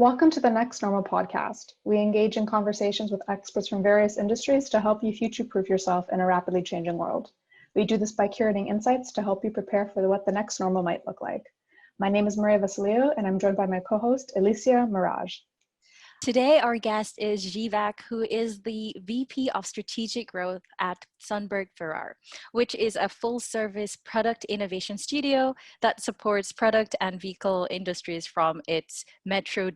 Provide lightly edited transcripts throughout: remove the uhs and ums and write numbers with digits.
Welcome to the Next Normal podcast. We engage in conversations with experts from various industries to help you future-proof yourself in a rapidly changing world. We do this by curating insights to help you prepare for what the next normal might look like. My name is Maria Vassiliou, and I'm joined by my co-host, Alicia Mirage. Today, our guest is Jeevak, who is the VP of Strategic Growth at Sundberg-Ferar, which is a full-service product innovation studio that supports product and vehicle industries from its Metro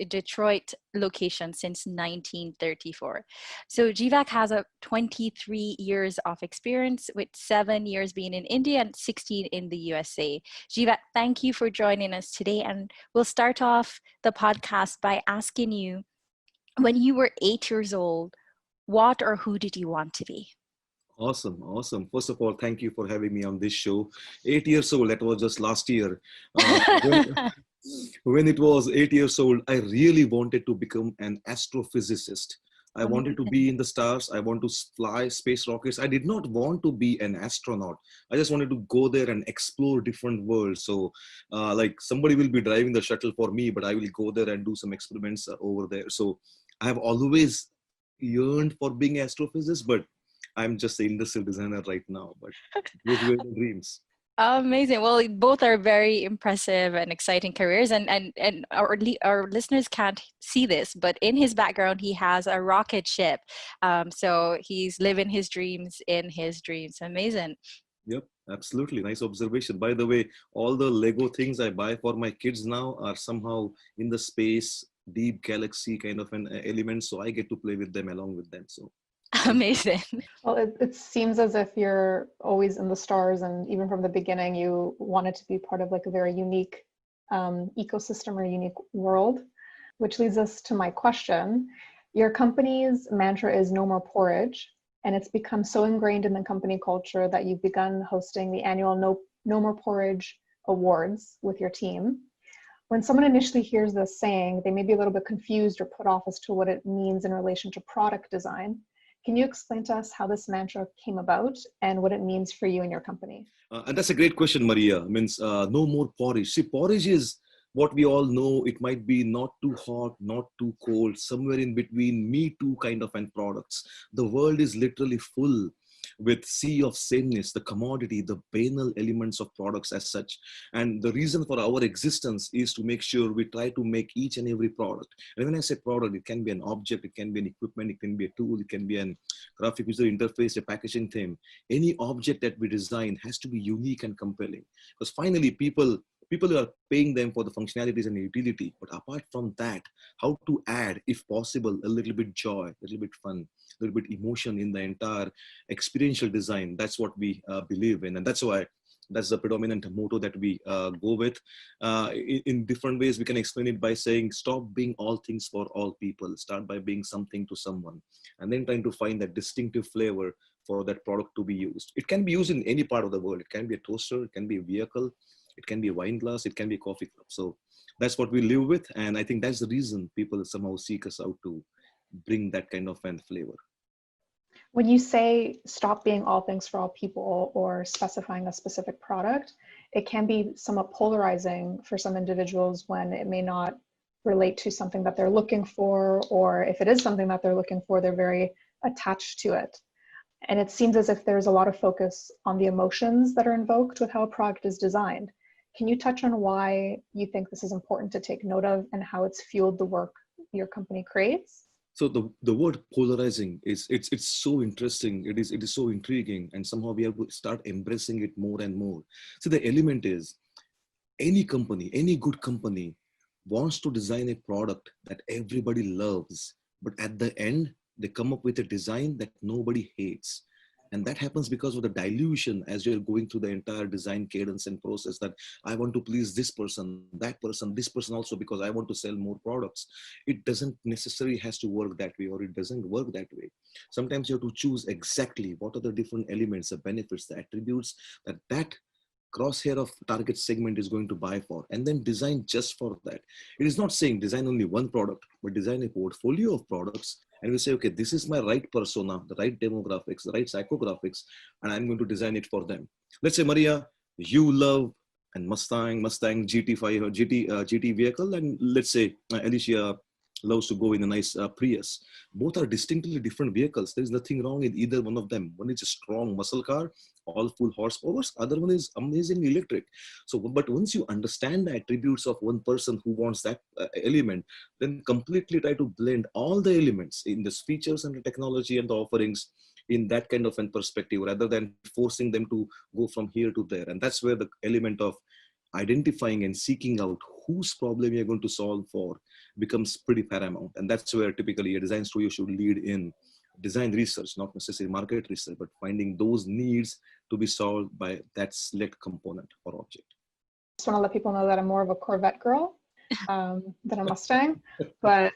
Detroit location since 1934. So Jeevak has 23 years of experience, with 7 years being in India and 16 in the USA. Jeevak, thank you for joining us today, and we'll start off the podcast by asking you, when you were 8 years old, what or who did you want to be? Awesome. First of all, thank you for having me on this show. 8 years old, that was just last year. When it was 8 years old, I really wanted to become an astrophysicist. I wanted to be in the stars. I want to fly space rockets. I did not want to be an astronaut. I just wanted to go there and explore different worlds. So like somebody will be driving the shuttle for me, but I will go there and do some experiments over there. So I have always yearned for being an astrophysicist, but I'm just an industrial designer right now, but those were the dreams. Amazing. Well, both are very impressive and exciting careers, and our listeners can't see this, but in his background, he has a rocket ship. So he's living his dreams in his dreams. Amazing. Yep, absolutely. Nice observation. By the way, all the Lego things I buy for my kids now are somehow in the space, deep galaxy kind of an element. So I get to play with them along with them. So amazing. Well, it seems as if you're always in the stars, and even from the beginning, you wanted to be part of like a very unique ecosystem or unique world, which leads us to my question. Your company's mantra is no more porridge, and it's become so ingrained in the company culture that you've begun hosting the annual No More Porridge Awards with your team. When someone initially hears this saying, they may be a little bit confused or put off as to what it means in relation to product design. Can you explain to us how this mantra came about and what it means for you and your company? And that's a great question, Maria. It means no more porridge. See, porridge is what we all know. It might be not too hot, not too cold, somewhere in between, me too kind of end products. The world is literally full with sea of sameness, the commodity, the banal elements of products as such. And the reason for our existence is to make sure we try to make each and every product. And when I say product, it can be an object, it can be an equipment, it can be a tool, it can be an graphic user interface, a packaging theme. Any object that we design has to be unique and compelling. Because finally, people are paying them for the functionalities and utility. But apart from that, how to add, if possible, a little bit joy, a little bit fun, a little bit emotion in the entire experiential design. That's what we believe in. And that's why that's the predominant motto that we go with. In different ways, we can explain it by saying, stop being all things for all people. Start by being something to someone. And then trying to find that distinctive flavor for that product to be used. It can be used in any part of the world. It can be a toaster, it can be a vehicle, it can be a wine glass, it can be a coffee cup. So that's what we live with. And I think that's the reason people somehow seek us out to bring that kind of fan flavor. When you say stop being all things for all people or specifying a specific product, it can be somewhat polarizing for some individuals when it may not relate to something that they're looking for, or if it is something that they're looking for, they're very attached to it. And it seems as if there's a lot of focus on the emotions that are invoked with how a product is designed. Can you touch on why you think this is important to take note of and how it's fueled the work your company creates? So the word polarizing it's so interesting. It is so intriguing, and somehow we have to start embracing it more and more. So the element is, any company, any good company wants to design a product that everybody loves, but at the end they come up with a design that nobody hates. And that happens because of the dilution as you're going through the entire design cadence and process, that I want to please this person, that person, this person also, because I want to sell more products. It doesn't necessarily has to work that way, or it doesn't work that way. Sometimes you have to choose exactly what are the different elements, the benefits, the attributes that crosshair of target segment is going to buy for, and then design just for that. It is not saying design only one product, but design a portfolio of products. And we say, okay, this is my right persona, the right demographics, the right psychographics, and I'm going to design it for them. Let's say, Maria, you love and Mustang GT5 or GT vehicle, and let's say Alicia loves to go in a nice Prius. Both are distinctly different vehicles. There is nothing wrong in either one of them. One is a strong muscle car, all full horsepower. Other one is amazingly electric. So, but once you understand the attributes of one person who wants that element, then completely try to blend all the elements in the features and the technology and the offerings in that kind of a perspective, rather than forcing them to go from here to there. And that's where the element of identifying and seeking out whose problem you're going to solve for becomes pretty paramount. And that's where typically a design studio should lead in design research, not necessarily market research, but finding those needs to be solved by that select component or object. Just want to let people know that I'm more of a Corvette girl than a Mustang. But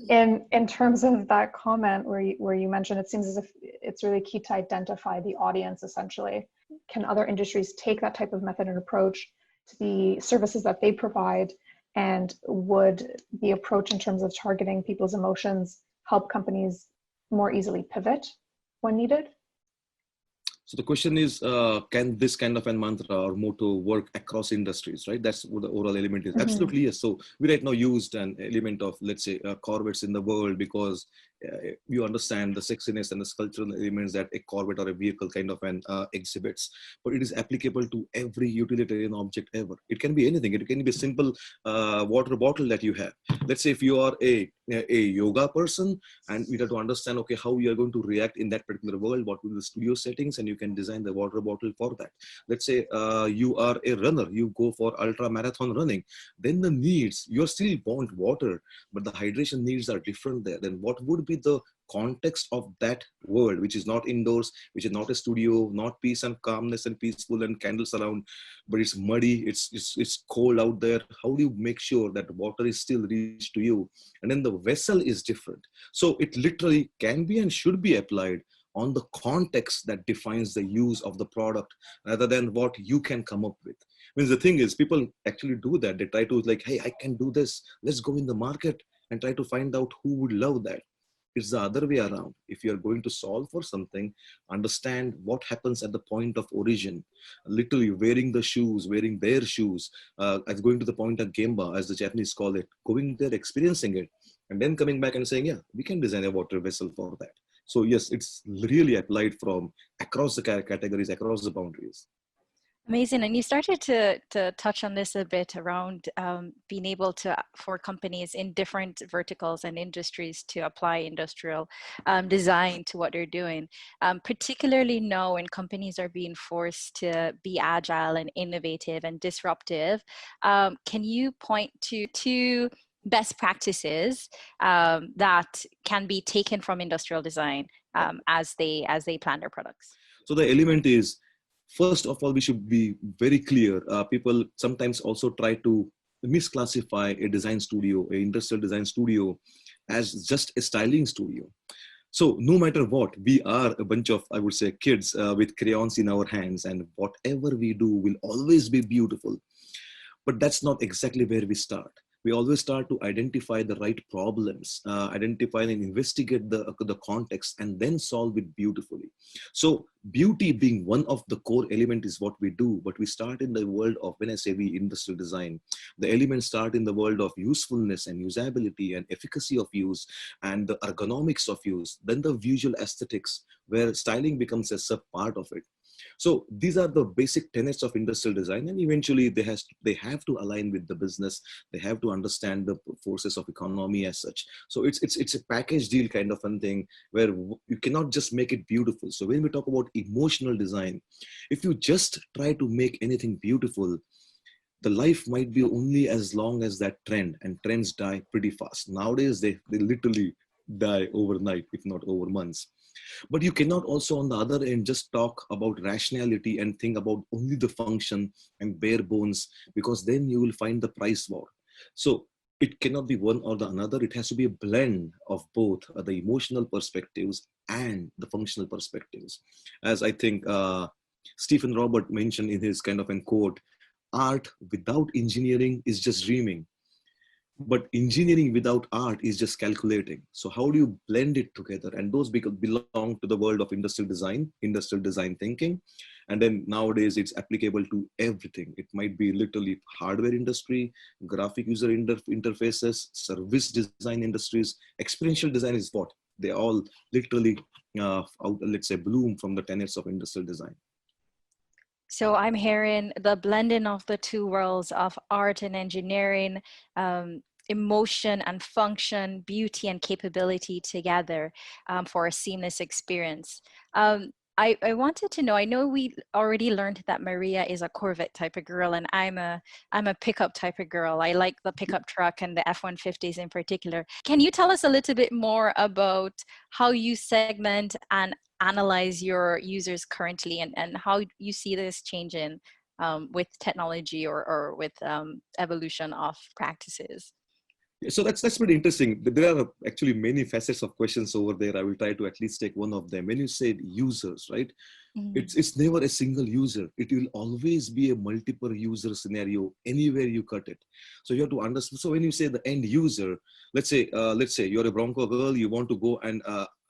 in terms of that comment where you mentioned, it seems as if it's really key to identify the audience essentially. Can other industries take that type of method and approach to the services that they provide? And would the approach in terms of targeting people's emotions help companies more easily pivot when needed? So the question is, can this kind of a mantra or motto work across industries, right? That's what the overall element is. Mm-hmm. Absolutely, yes. So we right now used an element of, let's say, Corvettes in the world because you understand the sexiness and the sculptural elements that a Corvette or a vehicle kind of an exhibits. But it is applicable to every utilitarian object ever. It can be anything. It can be a simple water bottle that you have. Let's say if you are a yoga person and we have to understand, okay, how you are going to react in that particular world, what will be the studio settings, and you can design the water bottle for that. Let's say you are a runner, you go for ultra marathon running, then the needs, you still want water, but the hydration needs are different there. Then what would be the context of that world, which is not indoors, which is not a studio, not peace and calmness and peaceful and candles around, but it's muddy, it's cold out there. How do you make sure that water is still reached to you? And then the vessel is different. So it literally can be and should be applied on the context that defines the use of the product rather than what you can come up with. I mean, the thing is, people actually do that. They try to like, hey, I can do this. Let's go in the market and try to find out who would love that. It's the other way around. If you're going to solve for something, understand what happens at the point of origin. Literally wearing the shoes, wearing their shoes, as going to the point of Gemba, as the Japanese call it, going there, experiencing it, and then coming back and saying, yeah, we can design a water vessel for that. So yes, it's really applied from across the categories, across the boundaries. Amazing. And you started to touch on this a bit around being able to, for companies in different verticals and industries to apply industrial design to what they're doing, particularly now when companies are being forced to be agile and innovative and disruptive. Can you point to two best practices that can be taken from industrial design as they plan their products? So the element is, first of all, we should be very clear. People sometimes also try to misclassify a design studio, an industrial design studio, as just a styling studio. So no matter what, we are a bunch of, I would say, kids with crayons in our hands, and whatever we do will always be beautiful. But that's not exactly where we start. We always start to identify the right problems, identify and investigate the context, and then solve it beautifully. So beauty being one of the core element is what we do, but we start in the world of, when I say we, industrial design, the elements start in the world of usefulness and usability and efficacy of use and the ergonomics of use, then the visual aesthetics, where styling becomes a sub part of it. So these are the basic tenets of industrial design, and eventually they have to align with the business. They have to understand the forces of economy as such. So it's a package deal kind of a thing where you cannot just make it beautiful. So when we talk about emotional design, if you just try to make anything beautiful, the life might be only as long as that trend, and trends die pretty fast. Nowadays, they literally die overnight, if not over months. But you cannot also on the other end just talk about rationality and think about only the function and bare bones, because then you will find the price war. So it cannot be one or the another. It has to be a blend of both the emotional perspectives and the functional perspectives. As I think Stephen Robert mentioned in his kind of a quote, art without engineering is just dreaming. But engineering without art is just calculating. So how do you blend it together? And those belong to the world of industrial design thinking. And then nowadays it's applicable to everything. It might be literally hardware industry, graphic user interfaces, service design industries. Experiential design is what? They all literally, let's say, bloom from the tenets of industrial design. So I'm hearing the blending of the two worlds of art and engineering, emotion and function, beauty and capability together for a seamless experience. I wanted to know, I know we already learned that Maria is a Corvette type of girl, and I'm a pickup type of girl. I like the pickup truck and the F-150s in particular. Can you tell us a little bit more about how you segment and analyze your users currently, and how you see this changing with technology or with evolution of practices? So that's pretty interesting. There are actually many facets of questions over there. I will try to at least take one of them. When you said users, right? It's never a single user. It will always be a multiple user scenario anywhere you cut it. So you have to understand. So when you say the end user, let's say you're a Bronco girl, you want to go and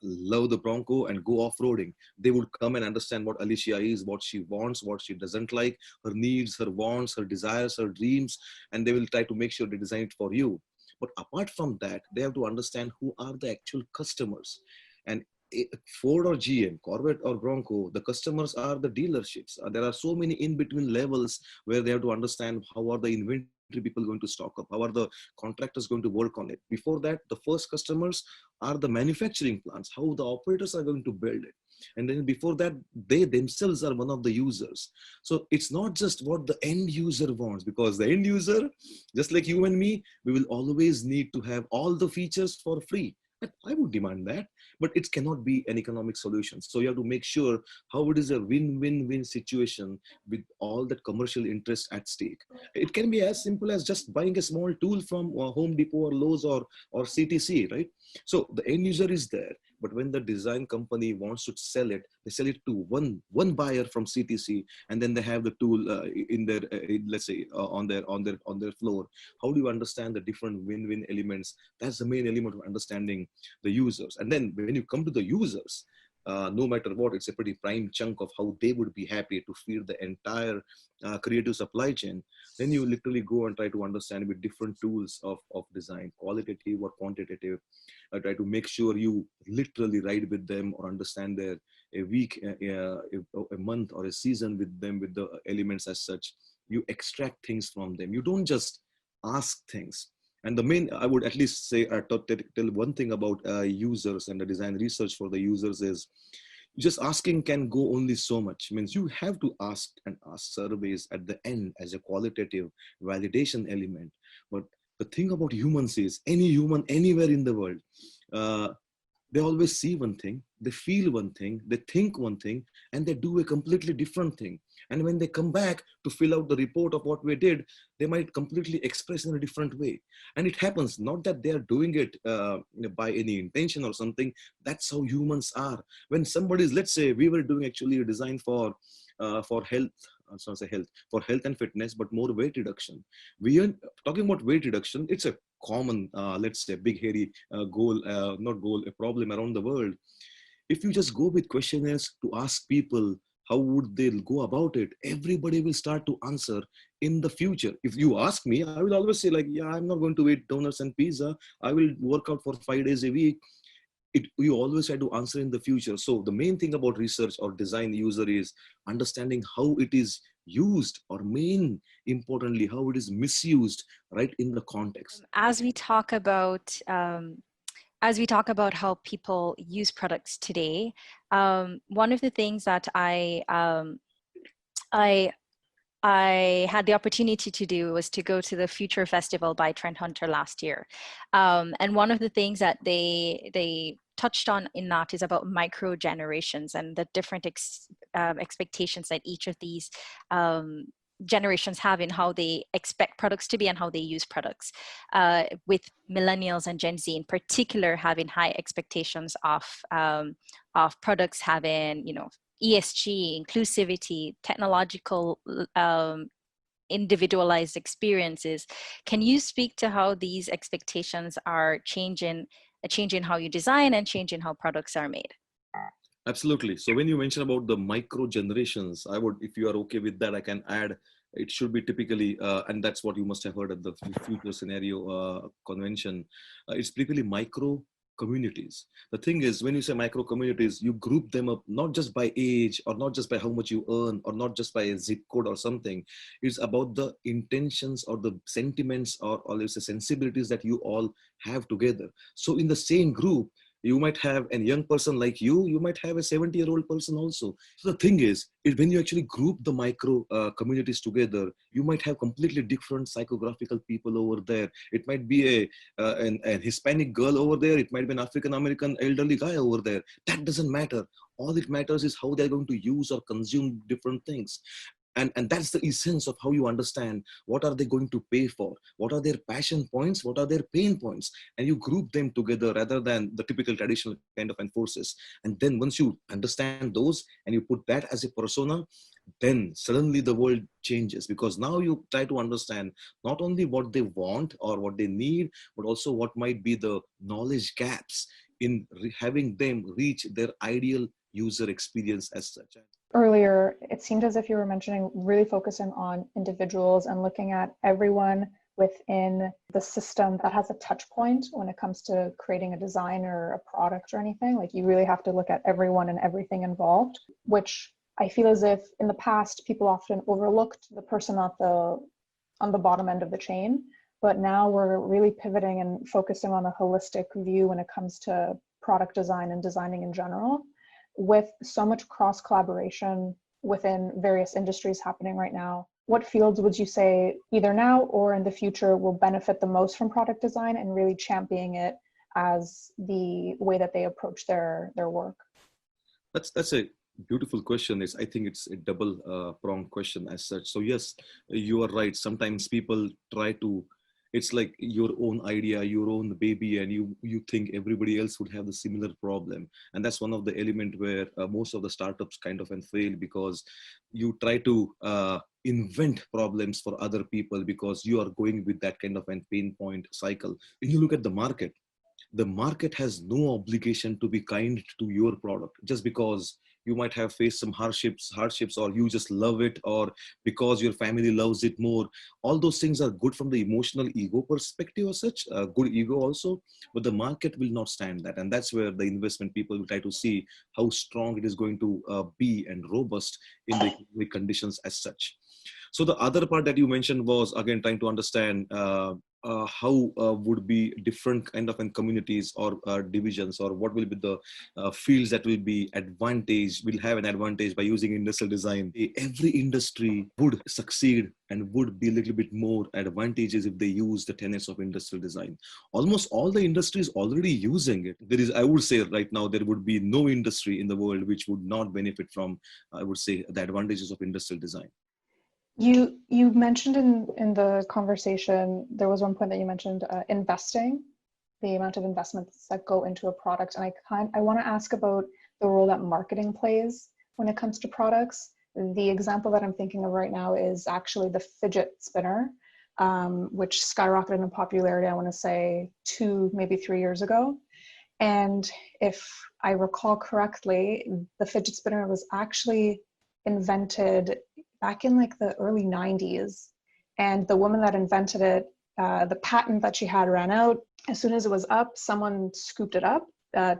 love the Bronco and go off-roading. They would come and understand what Alicia is, what she wants, what she doesn't like, her needs, her wants, her desires, her dreams, and they will try to make sure they design it for you. But apart from that, they have to understand who are the actual customers. And Ford or GM, Corvette or Bronco, the customers are the dealerships. There are so many in-between levels where they have to understand how are the inventory people going to stock up, how are the contractors going to work on it. Before that, the first customers are the manufacturing plants, how the operators are going to build it. And then before that, they themselves are one of the users. So it's not just what the end user wants, because the end user, just like you and me, we will always need to have all the features for free. I would demand that, but it cannot be an economic solution. So you have to make sure how it is a win-win-win situation with all that commercial interest at stake. It can be as simple as just buying a small tool from Home Depot or Lowe's or CTC, right? So the end user is there, but when the design company wants to sell it, they sell it to one buyer from CTC, and then they have the tool in their let's say on their floor. How do you understand the different win-win elements? That's the main element of understanding the users. And then when you come to the users, no matter what, it's a pretty prime chunk of how they would be happy to feed the entire creative supply chain. Then you literally go and try to understand with different tools of design, qualitative or quantitative. Try to make sure you literally ride with them or understand their a week, a month or a season with them, with the elements as such. You extract things from them. You don't just ask things. And the main, I would at least say, tell one thing about users and the design research for the users is just asking can go only so much. Means you have to ask and ask surveys at the end as a qualitative validation element. But the thing about humans is any human anywhere in the world, they always see one thing, they feel one thing, they think one thing, and they do a completely different thing. And when they come back to fill out the report of what we did, they might completely express in a different way. And it happens, not that they are doing it by any intention or something. That's how humans are. When somebody's, let's say we were doing actually a design for health, so say health, for health and fitness, but more weight reduction. We are talking about weight reduction. It's a common, let's say, big, hairy goal, not goal, a problem around the world. If you just go with questionnaires to ask people how would they go about it, everybody will start to answer in the future. If you ask me, I will always say like, yeah, I'm not going to eat donuts and pizza. I will work out for 5 days a week. You always have to answer in the future. So the main thing about research or design user is understanding how it is used, or main importantly, how it is misused right in the context. As we talk about how people use products today, one of the things that I had the opportunity to do was to go to the Future Festival by Trent Hunter last year. And one of the things that they touched on in that is about micro generations and the different expectations that each of these generations have in how they expect products to be and how they use products, with millennials and Gen Z in particular having high expectations of products having, ESG, inclusivity, technological individualized experiences. Can you speak to how these expectations are changing how you design and changing how products are made? Absolutely. So when you mention about the micro generations, I would, if you are okay with that, I can add, it should be typically, and that's what you must have heard at the future scenario convention. It's typically micro communities. The thing is, when you say micro communities, you group them up not just by age or not just by how much you earn or not just by a zip code or something. It's about the intentions or the sentiments or let's say sensibilities that you all have together. So in the same group, you might have a young person like you might have a 70-year-old person also. So the thing is, when you actually group the micro communities together, you might have completely different psychographical people over there. It might be a Hispanic girl over there. It might be an African-American elderly guy over there. That doesn't matter. All it matters is how they're going to use or consume different things. And that's the essence of how you understand what are they going to pay for, what are their passion points, what are their pain points, and you group them together rather than the typical traditional kind of enforces. And then once you understand those and you put that as a persona, then suddenly the world changes, because now you try to understand not only what they want or what they need, but also what might be the knowledge gaps in having them reach their ideal user experience as such. Earlier, it seemed as if you were mentioning really focusing on individuals and looking at everyone within the system that has a touch point when it comes to creating a design or a product or anything. Like, you really have to look at everyone and everything involved, which I feel as if in the past people often overlooked the person on the bottom end of the chain. But now we're really pivoting and focusing on a holistic view when it comes to product design and designing in general. With so much cross collaboration within various industries happening right now, what fields would you say either now or in the future will benefit the most from product design and really championing it as the way that they approach their work? That's a beautiful question. I think it's a double pronged question as such. So yes, you are right. Sometimes people try to, it's like your own idea, your own baby, and you think everybody else would have the similar problem. And that's one of the element where most of the startups kind of fail, because you try to invent problems for other people because you are going with that kind of a pain point cycle. When you look at the market has no obligation to be kind to your product just because you might have faced some hardships, or you just love it, or because your family loves it more. All those things are good from the emotional ego perspective or such, good ego also, but the market will not stand that. And that's where the investment people will try to see how strong it is going to be and robust in the conditions as such. So the other part that you mentioned was, again, trying to understand how would be different kind of communities or divisions, or what will be the fields that will have an advantage by using industrial design. Every industry would succeed and would be a little bit more advantageous if they use the tenets of industrial design. Almost all the industries already using it. I would say right now, there would be no industry in the world which would not benefit from, I would say, the advantages of industrial design. You mentioned in the conversation, there was one point that you mentioned investing, the amount of investments that go into a product. And I want to ask about the role that marketing plays when it comes to products. The example that I'm thinking of right now is actually the fidget spinner, which skyrocketed in popularity, I want to say 2, maybe 3 years ago. And if I recall correctly, the fidget spinner was actually invented back in like the early 90s. And the woman that invented it, the patent that she had ran out. As soon as it was up, someone scooped it up,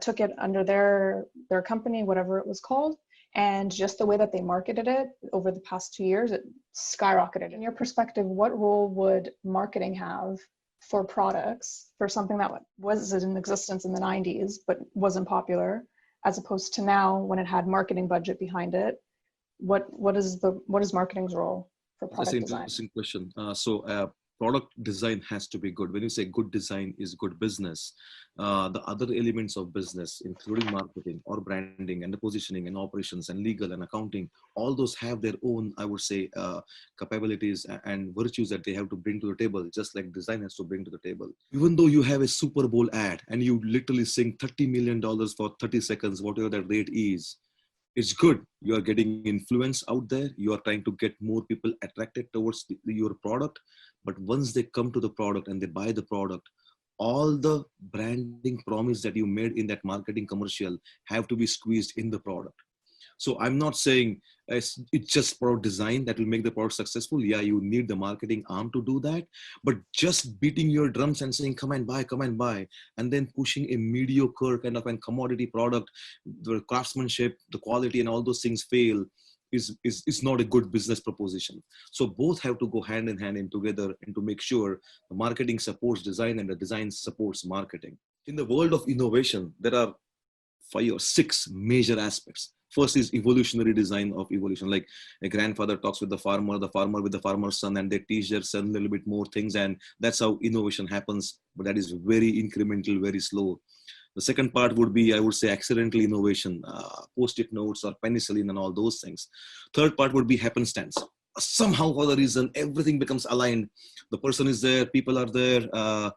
took it under their company, whatever it was called. And just the way that they marketed it over the past 2 years, it skyrocketed. In your perspective, what role would marketing have for products, for something that was in existence in the 90s, but wasn't popular, as opposed to now when it had marketing budget behind it? What is marketing's role for product design? That's an interesting question. Product design has to be good. When you say good design is good business, the other elements of business, including marketing or branding and the positioning and operations and legal and accounting, all those have their own, I would say, capabilities and virtues that they have to bring to the table, just like design has to bring to the table. Even though you have a Super Bowl ad and you literally sing $30 million for 30 seconds, whatever that rate is, It's good. You are getting influence out there. You are trying to get more people attracted towards your product. But once they come to the product and they buy the product, all the branding promise that you made in that marketing commercial have to be squeezed in the product. So I'm not saying it's just product design that will make the product successful. Yeah, you need the marketing arm to do that, but just beating your drums and saying, come and buy, and then pushing a mediocre kind of a commodity product, the craftsmanship, the quality and all those things fail is not a good business proposition. So both have to go hand in hand and together and to make sure the marketing supports design and the design supports marketing. In the world of innovation, there are 5 or 6 major aspects. First is evolutionary design of evolution. Like a grandfather talks with the farmer with the farmer's son, and they teach their son a little bit more things. And that's how innovation happens. But that is very incremental, very slow. The second part would be, I would say, accidental innovation, post-it notes or penicillin and all those things. Third part would be happenstance. Somehow for the reason, everything becomes aligned. The person is there, people are there,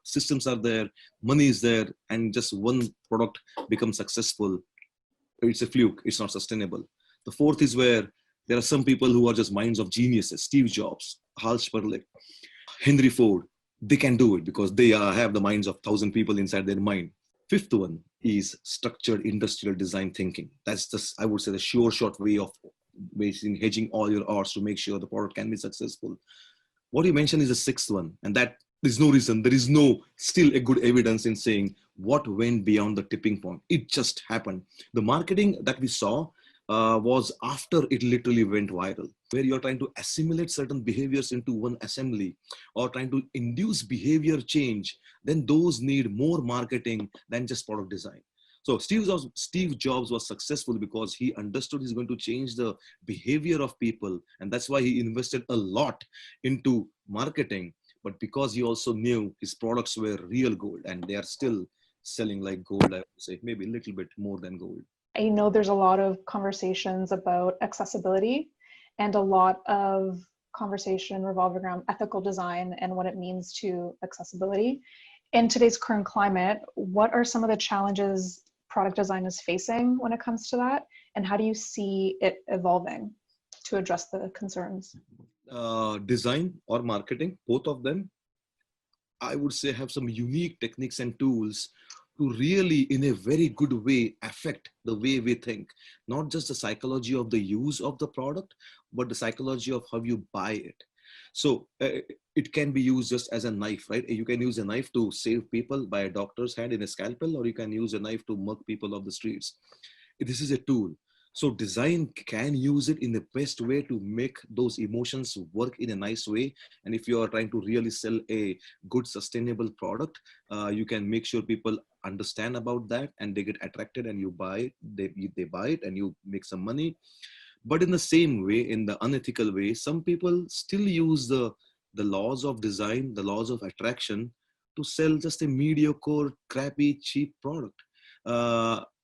systems are there, money is there, and just one product becomes successful. It's a fluke. It's not sustainable. The fourth is where there are some people who are just minds of geniuses. Steve Jobs, Hal Sperling, Henry Ford. They can do it because they have the minds of 1,000 people inside their mind. Fifth one is structured industrial design thinking. That's just, I would say, the sure shot way of basically hedging all your odds to make sure the product can be successful. What you mentioned is the sixth one, and that there's no reason, there is no still a good evidence in saying what went beyond the tipping point. It just happened. The marketing that we saw was after it literally went viral, where you're trying to assimilate certain behaviors into one assembly or trying to induce behavior change, then those need more marketing than just product design. So Steve Jobs was successful because he understood he's going to change the behavior of people. And that's why he invested a lot into marketing. But because he also knew his products were real gold and they are still selling like gold, I would say maybe a little bit more than gold. I know there's a lot of conversations about accessibility and a lot of conversation revolving around ethical design and what it means to accessibility. In today's current climate, what are some of the challenges product design is facing when it comes to that? And how do you see it evolving to address the concerns? Design or marketing, both of them, I would say, have some unique techniques and tools to really, in a very good way, affect the way we think. Not just the psychology of the use of the product, but the psychology of how you buy it. So it can be used just as a knife, right? You can use a knife to save people by a doctor's hand in a scalpel, or you can use a knife to mug people off the streets. This is a tool. So design can use it in the best way to make those emotions work in a nice way. And if you are trying to really sell a good, sustainable product, you can make sure people understand about that and they get attracted and you buy it, they buy it and you make some money. But in the same way, in the unethical way, some people still use the laws of design, the laws of attraction to sell just a mediocre, crappy, cheap product.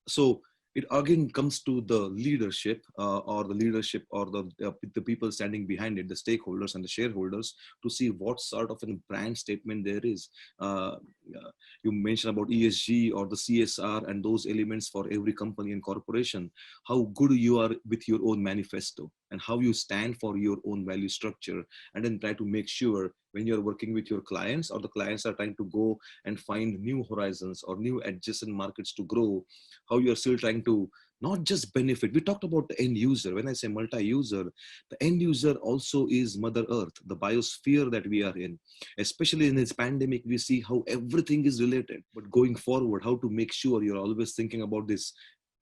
So it again comes to the leadership or the people standing behind it, the stakeholders and the shareholders, to see what sort of a brand statement there is. You mentioned about ESG or the CSR and those elements for every company and corporation, how good you are with your own manifesto and how you stand for your own value structure, and then try to make sure when you're working with your clients or the clients are trying to go and find new horizons or new adjacent markets to grow, how you're still trying to not just benefit. We talked about the end user. When I say multi-user, the end user also is Mother Earth, the biosphere that we are in. Especially in this pandemic, we see how everything is related. But going forward, how to make sure you're always thinking about this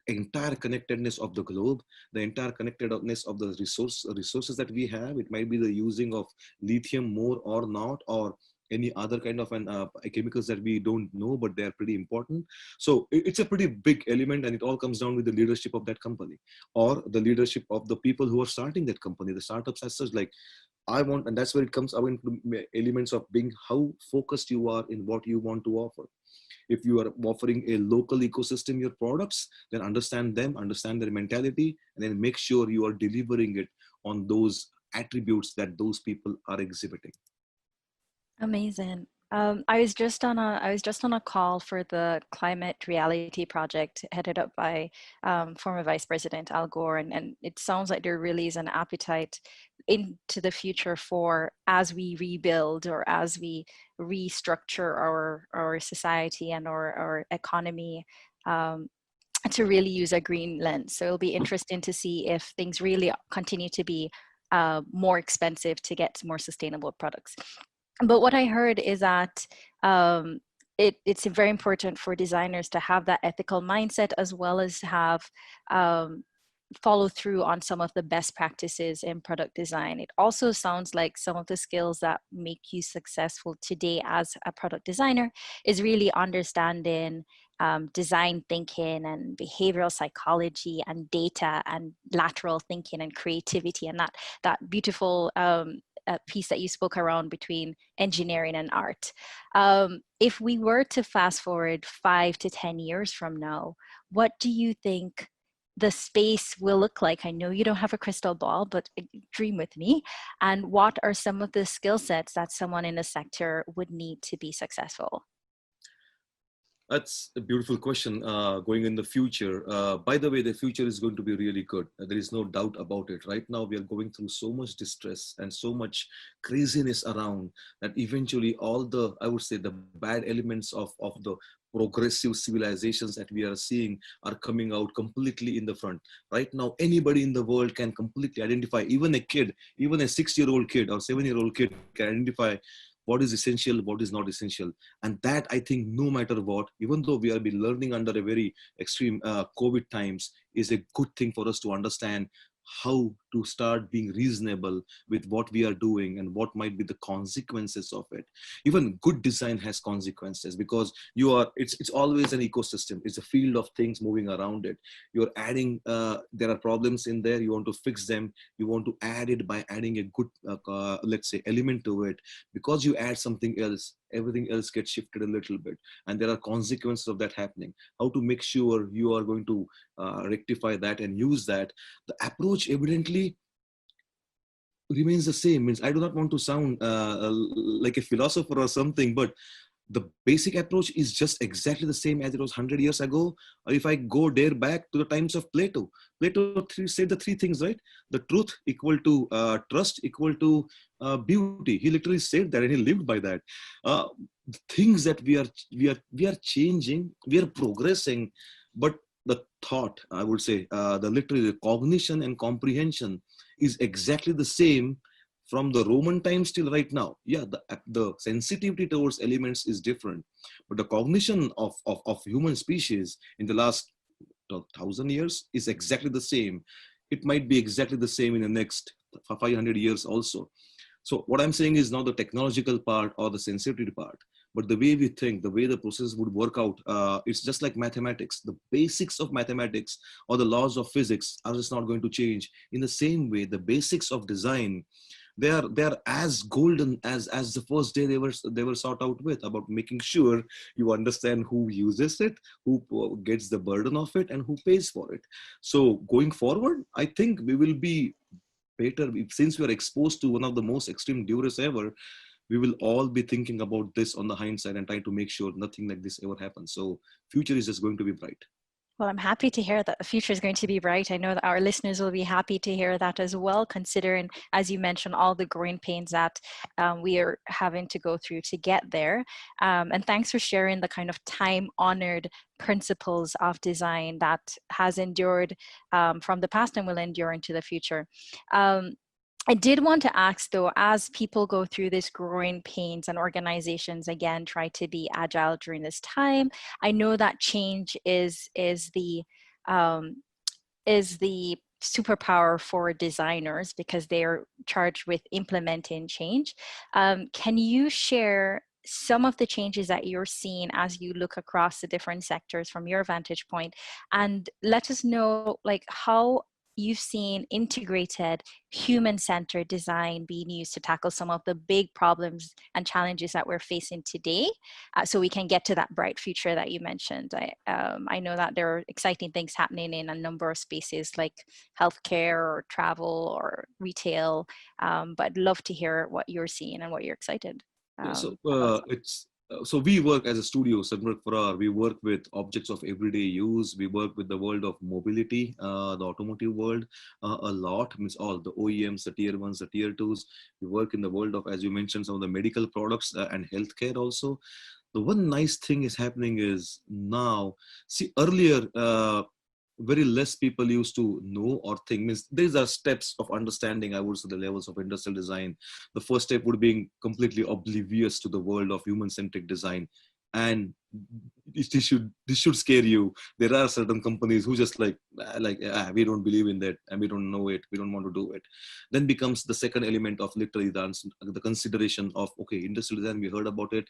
entire connectedness of the globe, the entire connectedness of the resources that we have. It might be the using of lithium more or not, or any other kind of chemicals that we don't know, but they're pretty important. So it's a pretty big element, and it all comes down with the leadership of that company or the leadership of the people who are starting that company, the startups as such. Like I want, and that's where it comes out into elements of being how focused you are in what you want to offer. If you are offering a local ecosystem, your products, then understand them, understand their mentality, and then make sure you are delivering it on those attributes that those people are exhibiting. Amazing. I was just on a call for the climate reality project headed up by former Vice President Al Gore, and it sounds like there really is an appetite into the future for, as we rebuild or as we restructure our society and our economy, um, to really use a green lens. So it'll be interesting to see if things really continue to be more expensive to get more sustainable products. But what I heard is that it's very important for designers to have that ethical mindset, as well as have um, follow through on some of the best practices in product design. It also sounds like some of the skills that make you successful today as a product designer is really understanding design thinking and behavioral psychology and data and lateral thinking and creativity, and that beautiful piece that you spoke around between engineering and art. If we were to fast forward 5 to 10 years from now, what do you think the space will look like? I know you don't have a crystal ball, but dream with me. And what are some of the skill sets that someone in the sector would need to be successful? That's a beautiful question. Going in the future, by the way, the future is going to be really good. There is no doubt about it. Right now, we are going through so much distress and so much craziness around that eventually all the, I would say, the bad elements of the progressive civilizations that we are seeing are coming out completely in the front. Right now, anybody in the world can completely identify, even a kid, even a 6-year-old kid or 7-year-old kid can identify what is essential, what is not essential. And that, I think, no matter what, even though we have been learning under a very extreme COVID times, is a good thing for us to understand how to start being reasonable with what we are doing and what might be the consequences of it. Even good design has consequences, because it's always an ecosystem. It's a field of things moving around it. You're adding, there are problems in there, you want to fix them, you want to add it by adding a good let's say element to it. Because you add something else, everything else gets shifted a little bit, and there are consequences of that happening. How to make sure you are going to rectify that and use that. The approach evidently remains the same. Means, I do not want to sound like a philosopher or something, but the basic approach is just exactly the same as it was 100 years ago. Or if I go there back to the times of Plato, said the three things, right? The truth equal to trust equal to beauty. He literally said that, and he lived by that. The things that we are changing, we are progressing, but the thought, I would say, the literally the cognition and comprehension is exactly the same from the Roman times till right now. Yeah, the sensitivity towards elements is different, but the cognition of human species in the last 1,000 years is exactly the same. It might be exactly the same in the next 500 years also. So what I'm saying is not the technological part or the sensitivity part, but the way we think, the way the process would work out. It's just like mathematics. The basics of mathematics or the laws of physics are just not going to change. In the same way, the basics of design, they are as golden as the first day they were sought out with, about making sure you understand who uses it, who gets the burden of it, and who pays for it. So going forward, I think we will be better. Since we are exposed to one of the most extreme duress ever, we will all be thinking about this on the hindsight and trying to make sure nothing like this ever happens. So future is just going to be bright. Well, I'm happy to hear that the future is going to be bright. I know that our listeners will be happy to hear that as well, considering, as you mentioned, all the growing pains that we are having to go through to get there. And thanks for sharing the kind of time-honored principles of design that has endured from the past and will endure into the future. I did want to ask though, as people go through this growing pains and organizations again try to be agile during this time, I know that change um, is the superpower for designers because they are charged with implementing change. Can you share some of the changes that you're seeing as you look across the different sectors from your vantage point, and let us know like how you've seen integrated human-centered design being used to tackle some of the big problems and challenges that we're facing today, so we can get to that bright future that you mentioned. I know that there are exciting things happening in a number of spaces like healthcare or travel or retail, but I'd love to hear what you're seeing and what you're excited. Yeah, so That's so we work as a studio, Sundberg-Ferar. We work with objects of everyday use. We work with the world of mobility, the automotive world, a lot. Means all the OEMs, the tier ones, the tier twos. We work in the world of, as you mentioned, some of the medical products and healthcare also. The one nice thing is happening is now. See, earlier. Very less people used to know or think. Means these are steps of understanding, I would say, the levels of industrial design. The first step would be completely oblivious to the world of human-centric design. And this should scare you. There are certain companies who just we don't believe in that and we don't know it. We don't want to do it. Then becomes the second element of literally the consideration of, okay, industrial design, we heard about it.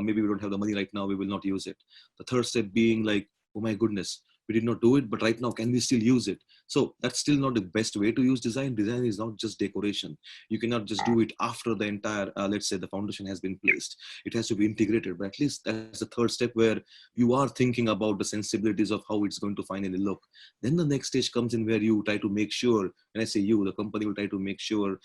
Maybe we don't have the money right now. We will not use it. The third step being like, oh my goodness, we did not do it, but right now, can we still use it? So that's still not the best way to use design. Design is not just decoration. You cannot just do it after the entire, let's say, the foundation has been placed. It has to be integrated, but at least that's the third step where you are thinking about the sensibilities of how it's going to finally look. Then the next stage comes in where you try to make sure, when I say you, the company will try to make sure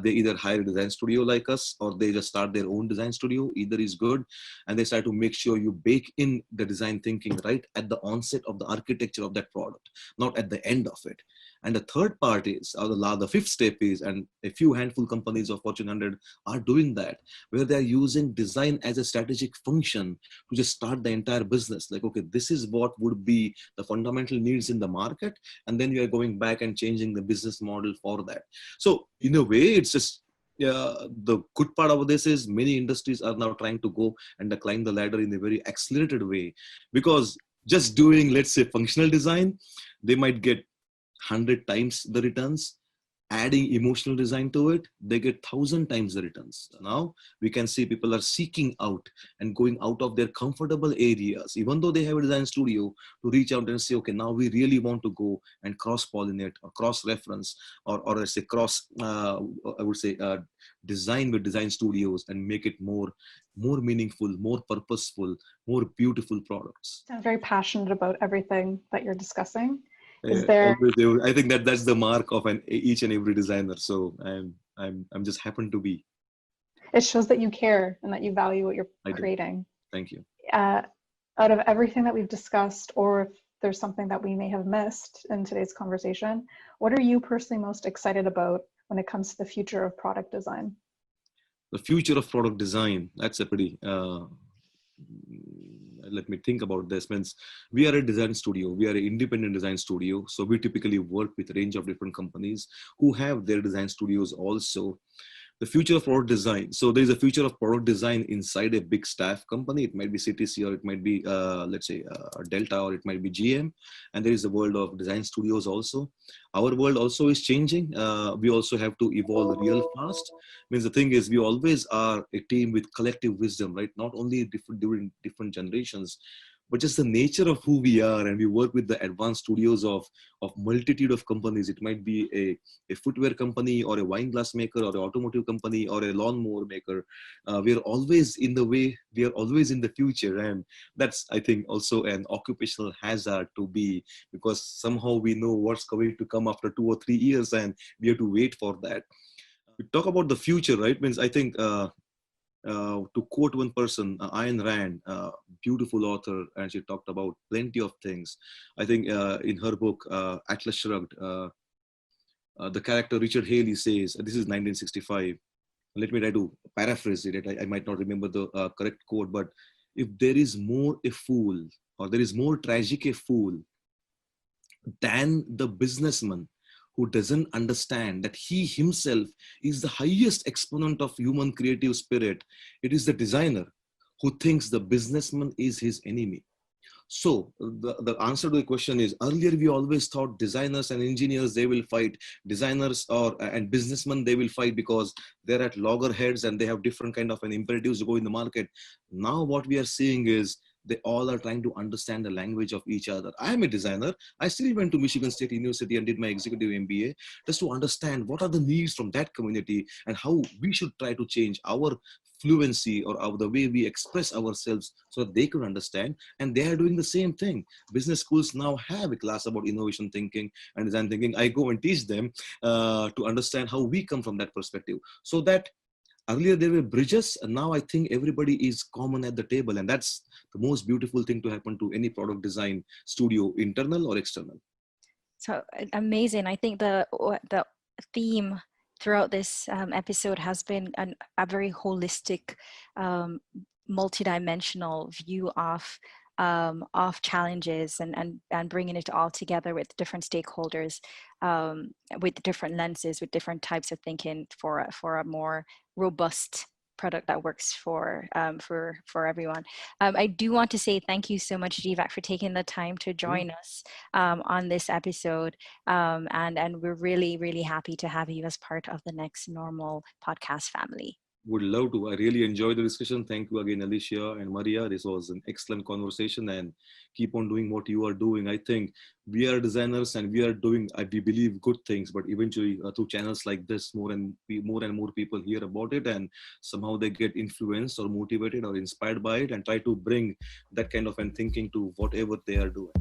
they either hire a design studio like us or they just start their own design studio. Either is good. And they start to make sure you bake in the design thinking right at the onset of the architecture of that product, not at the end of it. And the third part is, or the fifth step is, and a few handful companies of Fortune 100 are doing that, where they're using design as a strategic function to just start the entire business. Like, okay, this is what would be the fundamental needs in the market. And then we are going back and changing the business model for that. So in a way, it's just, the good part of this is many industries are now trying to go and climb the ladder in a very accelerated way, because just doing, let's say, functional design, they might get 100 times the returns. Adding emotional design to it, they get 1,000 times the returns. Now we can see people are seeking out and going out of their comfortable areas, even though they have a design studio, to reach out and say, okay, now we really want to go and cross-pollinate or cross-reference or let's say I would say design with design studios and make it more meaningful, more purposeful, more beautiful products. I'm very passionate about everything that you're discussing. Is there? I think that's the mark of each and every designer. So I'm just happen to be. It shows that you care and that you value what you're creating. Thank you. Out of everything that we've discussed, or if there's something that we may have missed in today's conversation, what are you personally most excited about when it comes to the future of product design? The future of product design, that's a pretty let me think about this. Means we are a design studio. We are an independent design studio. So we typically work with a range of different companies who have their design studios also. The future of product design. So there's a future of product design inside a big staff company. It might be CTC, or it might be, let's say, Delta, or it might be GM. And there is the world of design studios also. Our world also is changing. We also have to evolve real fast. Means the thing is, we always are a team with collective wisdom, right? Not only during different generations, but just the nature of who we are. And we work with the advanced studios of multitude of companies. It might be a footwear company, or a wine glass maker, or an automotive company, or a lawnmower maker. We are always in the way. We are always in the future. And that's, I think, also an occupational hazard to be, because somehow we know what's going to come after 2 or 3 years, and we have to wait for that. We talk about the future, right? Means I think, to quote one person, Ayn Rand, beautiful author, and she talked about plenty of things. I think in her book, Atlas Shrugged, the character Richard Haley says, this is 1965. Let me try to paraphrase it. I might not remember the correct quote, but if there is more a fool, or there is more tragic a fool than the businessman who doesn't understand that he himself is the highest exponent of human creative spirit, it is the designer who thinks the businessman is his enemy. So the answer to the question is, earlier we always thought designers and engineers, they will fight. Designers and businessmen, they will fight because they're at loggerheads and they have different kind of an imperatives to go in the market. Now what we are seeing is, they all are trying to understand the language of each other. I am a designer. I still went to Michigan State University and did my executive MBA just to understand what are the needs from that community and how we should try to change our fluency or the way we express ourselves so that they could understand. And they are doing the same thing. Business schools now have a class about innovation thinking and design thinking. I go and teach them to understand how we come from that perspective, so that Earlier there were bridges, and now I think everybody is common at the table, and that's the most beautiful thing to happen to any product design studio, internal or external. So amazing. I think the theme throughout this episode has been a very holistic, multidimensional view of challenges and bringing it all together with different stakeholders, with different lenses, with different types of thinking for a more robust product that works for everyone. I do want to say thank you so much, Jeevak, for taking the time to join us on this episode, and we're really, really happy to have you as part of the Next Normal podcast family. Would love to. I really enjoyed the discussion. Thank you again, Alicia and Maria. This was an excellent conversation, and keep on doing what you are doing. I think we are designers and we are doing, we believe, good things, but eventually through channels like this, more and more people hear about it, and somehow they get influenced or motivated or inspired by it and try to bring that kind of thinking to whatever they are doing.